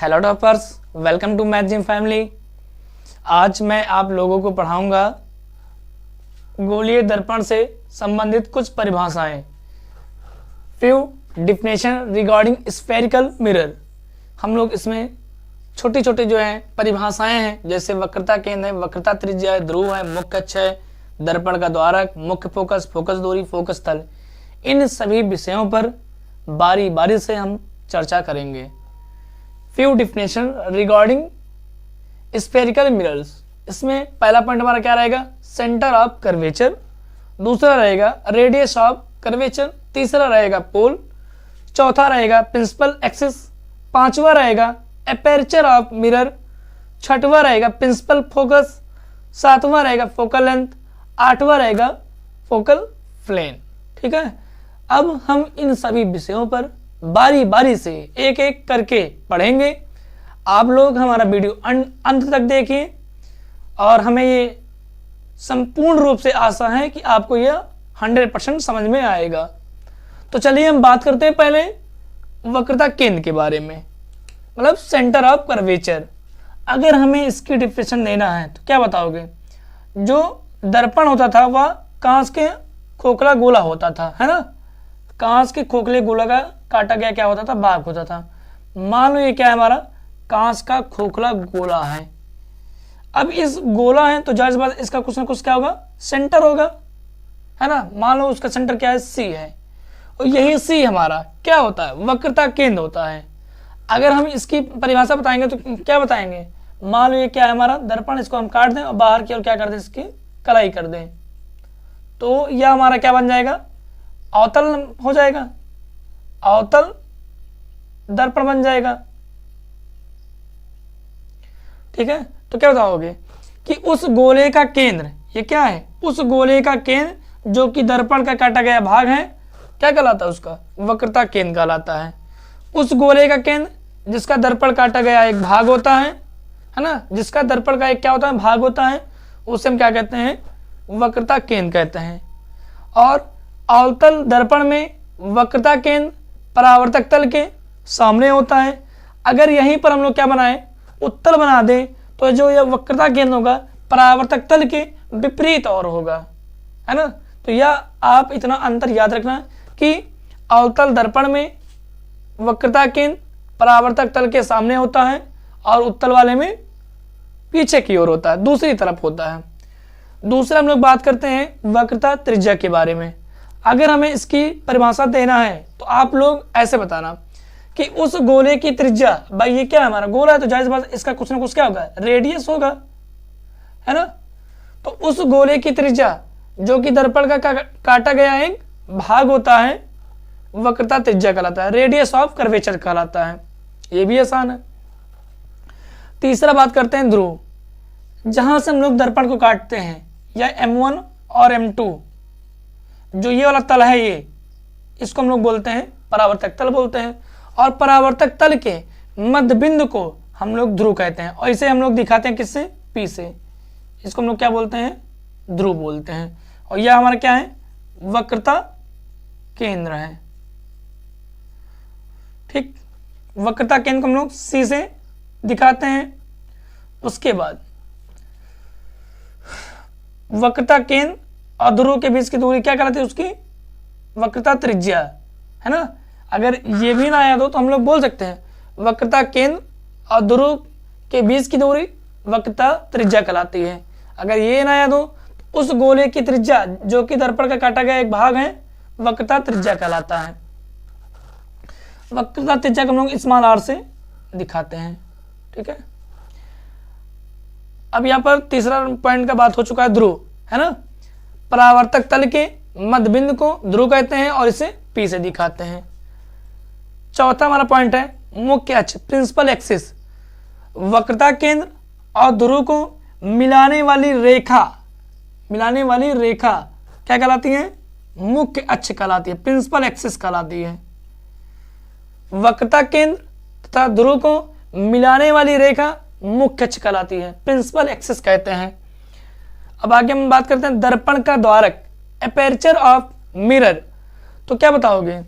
Hello toppers, welcome to math gym family. आज मैं आप लोगों को पढ़ाऊंगा गोलीय दर्पण से संबंधित कुछ परिभाषाएं। Few definition regarding spherical mirror. हम लोग इसमें छोटी छोटी जो है परिभाषाएं हैं, जैसे वक्रता केंद्र है, वक्रता त्रिज्या है, ध्रुव है, मुख्य अक्ष है, दर्पण का द्वारक, मुख्य फोकस, फोकस दूरी, फोकस तल, इन सभी विषयों पर बारी बारी से हम चर्चा करेंगे। Few definition regarding spherical mirrors. इसमें पहला पॉइंट हमारा क्या रहेगा? Centre of curvature. दूसरा रहेगा रेडियस ऑफ कर्वेचर। तीसरा रहेगा पोल। चौथा रहेगा प्रिंसिपल एक्सिस। पांचवा रहेगा एपर्चर ऑफ मिरर। छठवा रहेगा प्रिंसिपल फोकस। सातवां रहेगा फोकल लेंथ। आठवां रहेगा फोकल प्लेन। ठीक है, अब हम इन सभी विषयों पर बारी बारी से एक एक करके पढ़ेंगे। आप लोग हमारा वीडियो अंत तक देखिए और हमें ये संपूर्ण रूप से आशा है कि आपको यह 100% समझ में आएगा। तो चलिए हम बात करते हैं पहले वक्रता केंद्र के बारे में, मतलब सेंटर ऑफ कर्वेचर। अगर हमें इसकी डिफिनेशन देना है तो क्या बताओगे? जो दर्पण होता था वह कांच के खोखला गोला होता था, है ना। कांच के खोखले गोला का काटा गया क्या होता था? भाग होता था। मान लो ये क्या है? हमारा कांच का खोखला गोला है। अब इस गोला है तो जाहिर बात इसका कुछ ना कुछ क्या होगा? सेंटर होगा, है ना। मान लो उसका सेंटर क्या है? सी है, और यही सी हमारा क्या होता है? वक्रता केंद्र होता है। अगर हम इसकी परिभाषा बताएंगे तो क्या बताएंगे? मान लो ये क्या है? हमारा दर्पण। इसको हम काट दें और बाहर की ओर क्या कर दें? इसकी कलाई कर दें, तो यह हमारा क्या बन जाएगा? अवतल हो जाएगा, अवतल दर्पण बन जाएगा। ठीक है, तो क्या बताओगे कि उस गोले का केंद्र, ये क्या है? उस गोले का केंद्र जो कि दर्पण का काटा गया भाग है, क्या कहलाता है? उसका वक्रता केंद्र कहलाता है। उस गोले का केंद्र जिसका दर्पण काटा गया एक भाग होता है ना, जिसका दर्पण का एक क्या होता है? भाग होता है, उसे हम क्या कहते हैं? वक्रता केंद्र कहते हैं। और अवतल दर्पण में वक्रता केंद्र परावर्तक तल के सामने होता है। अगर यहीं पर हम लोग क्या बनाएं? उत्तल बना दें तो जो यह वक्रता केंद्र होगा परावर्तक तल के विपरीत और होगा, है ना। तो यह आप इतना अंतर याद रखना कि अवतल दर्पण में वक्रता केंद्र परावर्तक तल के सामने होता है और उत्तल वाले में पीछे की ओर होता है, दूसरी तरफ होता है। दूसरा हम लोग बात करते हैं वक्रता त्रिज्या के बारे में। अगर हमें इसकी परिभाषा देना है तो आप लोग ऐसे बताना कि उस गोले की त्रिज्या, भाई ये क्या है? हमारा गोला है तो जाहिर बात इसका कुछ ना कुछ क्या होगा? रेडियस होगा, है ना। तो उस गोले की त्रिज्या जो कि दर्पण का काटा गया एक भाग होता है, वक्रता त्रिज्या कहलाता है, रेडियस ऑफ कर्वेचर कहलाता है। ये भी आसान है। तीसरा बात करते हैं ध्रुव। जहां से हम लोग दर्पण को काटते हैं, या M1 और M2, जो ये वाला तल है, ये इसको हम लोग बोलते हैं परावर्तक तल बोलते हैं। और परावर्तक तल के मध्य बिंदु को हम लोग ध्रुव कहते हैं, और इसे हम लोग दिखाते हैं किससे? P से। इसको हम लोग क्या बोलते हैं? ध्रुव बोलते हैं। और यह हमारा क्या है? वक्रता केंद्र है। ठीक, वक्रता केंद्र को हम लोग C से दिखाते हैं। उसके बाद वक्रता केंद्र और ध्रुव के बीच की दूरी क्या कहलाती है? उसकी वक्रता त्रिज्या, है ना। अगर ये भी ना याद हो तो हम लोग बोल सकते हैं वक्रता केंद्र और ध्रुव के बीच की दूरी वक्रता त्रिज्या कहलाती है। अगर ये ना याद हो तो उस गोले की त्रिज्या जो कि दर्पण का काटा गया एक भाग है, वक्रता त्रिज्या कहलाता है। वक्रता त्रिज्या को हम लोग स्मॉल r से दिखाते हैं। ठीक है, अब यहां पर तीसरा पॉइंट का बात हो चुका है ध्रुव, है ना। परावर्तक तल के मध्य बिंदु को ध्रुव कहते हैं और इसे P से दिखाते हैं। चौथा हमारा पॉइंट है मुख्य अक्ष, प्रिंसिपल एक्सिस। वक्रता केंद्र और ध्रुव को मिलाने वाली रेखा क्या कहलाती है? मुख्य अक्ष कहलाती है, प्रिंसिपल एक्सिस कहलाती है। वक्रता केंद्र तथा ध्रुव को मिलाने वाली रेखा मुख्य अक्ष कहलाती है, प्रिंसिपल एक्सिस कहते हैं। अब आगे हम बात करते हैं दर्पण का द्वारक, एपर्चर ऑफ मिरर। तो क्या बताओगे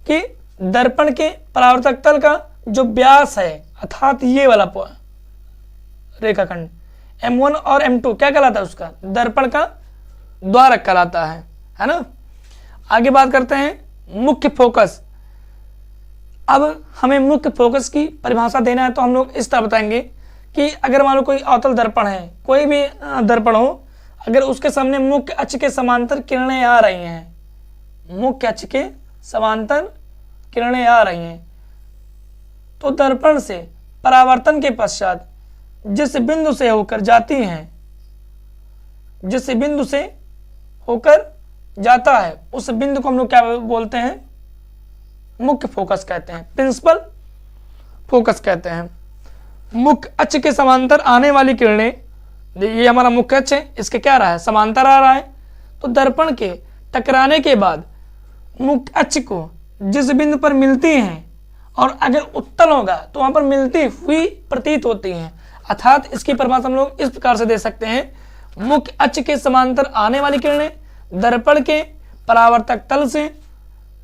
कि दर्पण के परावर्तक तल का जो व्यास है, अर्थात ये वाला रेखाखंड M1 और M2 क्या कहलाता है, उसका दर्पण का द्वारक कहलाता है ना। आगे बात करते हैं मुख्य फोकस। अब हमें मुख्य फोकस की परिभाषा देना है तो हम लोग इस तरह बताएंगे कि अगर मान लो कोई अवतल दर्पण है, कोई भी दर्पण हो, अगर उसके सामने मुख्य अक्ष के समांतर किरणें आ रही हैं, मुख्य अक्ष के समांतर किरणें आ रही हैं, तो दर्पण से परावर्तन के पश्चात जिस बिंदु से होकर जाती हैं, जिस बिंदु से होकर जाता है, उस बिंदु को हम लोग क्या बोलते हैं, मुख्य फोकस कहते हैं, प्रिंसिपल फोकस कहते हैं। मुख्य अक्ष के समांतर आने वाली किरणें, ये हमारा मुख्य अक्ष है, इसके क्या रहा है, समांतर आ रहा है, तो दर्पण के टकराने के बाद मुख्य अक्ष को जिस बिंदु पर मिलती हैं, और अगर उत्तल होगा तो वहां पर मिलती हुई प्रतीत होती हैं। अर्थात इसकी परिभाषा हम लोग इस प्रकार से दे सकते हैं, मुख्य अक्ष के समांतर आने वाली किरणें दर्पण के परावर्तक तल से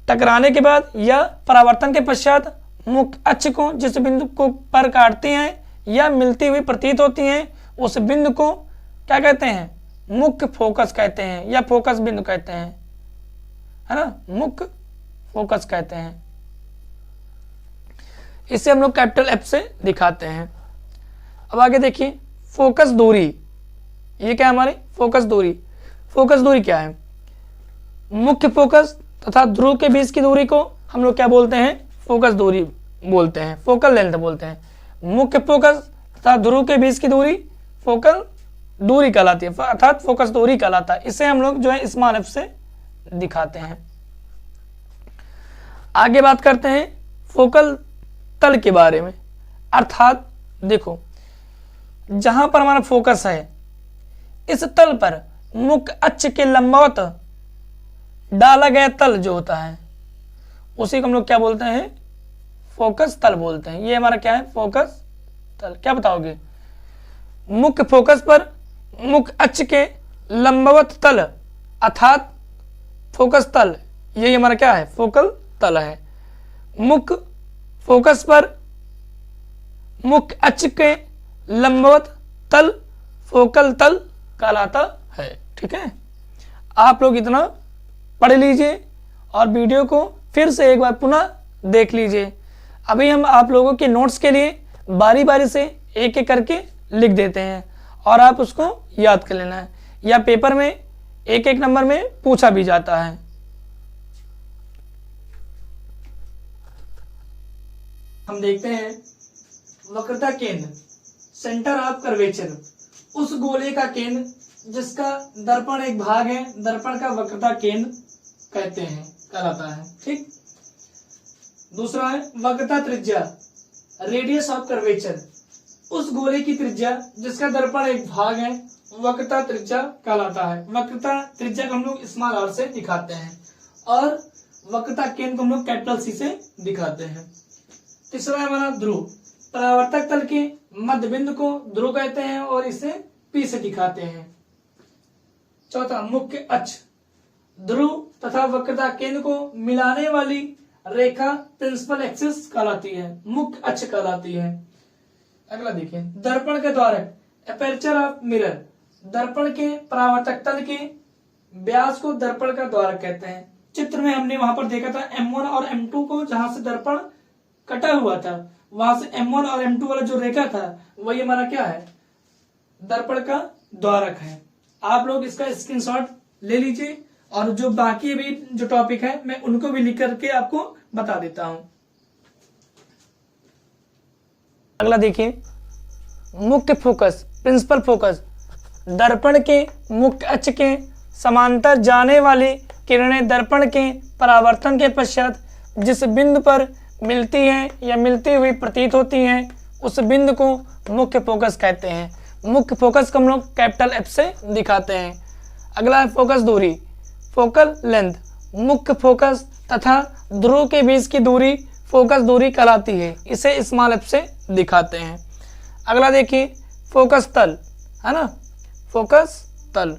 टकराने के बाद या परावर्तन के पश्चात मुख्य अक्ष को जिस बिंदु को पर काटती हैं या मिलती हुई प्रतीत होती हैं, उस बिंदु को क्या कहते हैं, मुख्य फोकस कहते हैं या फोकस बिंदु कहते हैं, है ना, मुख्य फोकस कहते हैं। इसे हम लोग कैपिटल F से दिखाते हैं। अब आगे देखिए फोकस दूरी, ये क्या है हमारी फोकस दूरी। फोकस दूरी क्या है, मुख्य फोकस तथा ध्रुव के बीच की दूरी को हम लोग क्या बोलते हैं, फोकस दूरी बोलते हैं, फोकल लेंथ बोलते हैं। मुख्य फोकस तथा ध्रुव के बीच की दूरी फोकल दूरी कहलाती है, अर्थात फोकस दूरी कहलाता है। इसे हम लोग जो है स्मॉल f से दिखाते हैं। आगे बात करते हैं फोकल तल के बारे में। अर्थात देखो, जहां पर हमारा फोकस है, इस तल पर मुख्य अक्ष के लंबवत डाला गया तल जो होता है, उसी को हम लोग क्या बोलते हैं, फोकस तल बोलते हैं। ये हमारा क्या है, फोकस तल। क्या बताओगे, मुख्य फोकस पर मुख्य अक्ष के लंबवत तल अर्थात फोकस तल, यही हमारा क्या है, फोकल तल है। मुख्य फोकस पर मुख्य अक्ष के लंबवत तल फोकल तल कहलाता है। ठीक है, आप लोग इतना पढ़ लीजिए और वीडियो को फिर से एक बार पुनः देख लीजिए। अभी हम आप लोगों के नोट्स के लिए बारी बारी से एक एक करके लिख देते हैं और आप उसको याद कर लेना है, या पेपर में एक एक नंबर में पूछा भी जाता है। हम देखते हैं वक्रता केंद्र, सेंटर ऑफ कर्वेचर, उस गोले का केंद्र जिसका दर्पण एक भाग है, दर्पण का वक्रता केंद्र कहते हैं, कहलाता है। ठीक, दूसरा है वक्रता त्रिज्या, रेडियस ऑफ कर्वेचर, उस गोले की त्रिज्या जिसका दर्पण एक भाग है, वक्रता त्रिज्या कहलाता है। वक्रता त्रिज्या को हम लोग स्मॉल r से दिखाते हैं और वक्रता केंद्र को हम लोग कैपिटल C से दिखाते हैं। तीसरा है हमारा ध्रुव, परावर्तक तल के मध्य बिंदु को ध्रुव कहते हैं और इसे P से दिखाते हैं। चौथा मुख्य अक्ष, ध्रुव तथा वक्रता केंद्र को मिलाने वाली रेखा प्रिंसिपल एक्सिस कहलाती है, मुख्य अक्ष कहलाती है। अगला देखिए दर्पण के द्वारक, एपर्चर ऑफ मिरर, दर्पण के परावर्तक तल के व्यास को दर्पण का द्वारक कहते हैं। चित्र में हमने वहां पर देखा था M1 और M2 को, जहां से दर्पण कटा हुआ था, वहां से M1 और M2 वाला जो रेखा था वही हमारा क्या है, दर्पण का द्वारक है। आप लोग इसका स्क्रीनशॉट ले लीजिए और जो बाकी भी जो टॉपिक है मैं उनको भी लिख करके आपको बता देता हूं। अगला देखिए मुख्य फोकस, प्रिंसिपल फोकस, दर्पण के मुख्य अक्ष के समांतर जाने वाली किरणें दर्पण के परावर्तन के पश्चात जिस बिंदु पर मिलती हैं या मिलती हुई प्रतीत होती हैं, उस बिंदु को मुख्य फोकस कहते हैं। मुख्य फोकस को हम लोग कैपिटल F से दिखाते हैं। अगला है फोकस दूरी, फोकल लेंथ, मुख्य फोकस तथा ध्रुव के बीच की दूरी फोकस दूरी कहलाती है, इसे स्मॉल f से दिखाते हैं। अगला देखिए फोकस तल, है ना, फोकस तल।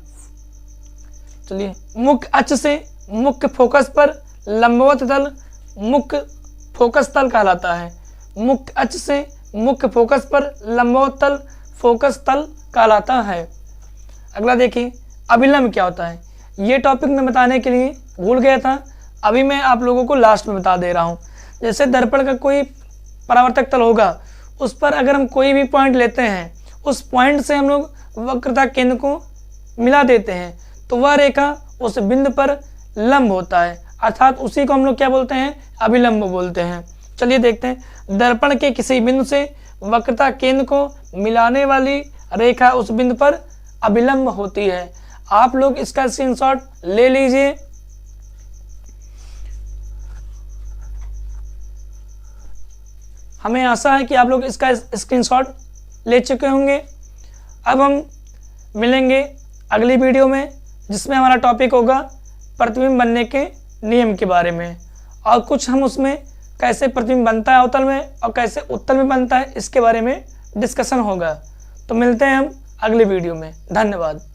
चलिए मुख्य अक्ष से मुख्य फोकस पर लंबवत तल मुख्य फोकस तल कहलाता है। मुख्य अक्ष से मुख्य फोकस पर लंबोत्तल फोकस तल कहलाता है। अगला देखिए, अभिलंब क्या होता है। ये टॉपिक मैं बताने के लिए भूल गया था, अभी मैं आप लोगों को लास्ट में बता दे रहा हूँ। जैसे दर्पण का कोई परावर्तक तल होगा, उस पर अगर हम कोई भी पॉइंट लेते हैं, उस पॉइंट से हम लोग वक्रता केंद्र को मिला देते हैं, तो वह रेखा उस बिंदु पर लंब होता है, अर्थात उसी को हम लोग क्या बोलते हैं, अभिलंब बोलते हैं। चलिए देखते हैं, दर्पण के किसी बिंदु से वक्रता केंद्र को मिलाने वाली रेखा उस बिंदु पर अभिलंब होती है। आप लोग इसका स्क्रीनशॉट ले लीजिए। हमें आशा है कि आप लोग इसका स्क्रीनशॉट ले चुके होंगे। अब हम मिलेंगे अगली वीडियो में, जिसमें हमारा टॉपिक होगा प्रतिबिंब बनने के नियम के बारे में, और कुछ हम उसमें कैसे प्रतिबिंब बनता है अवतल में और कैसे उत्तल में बनता है, इसके बारे में डिस्कशन होगा। तो मिलते हैं हम अगली वीडियो में। धन्यवाद।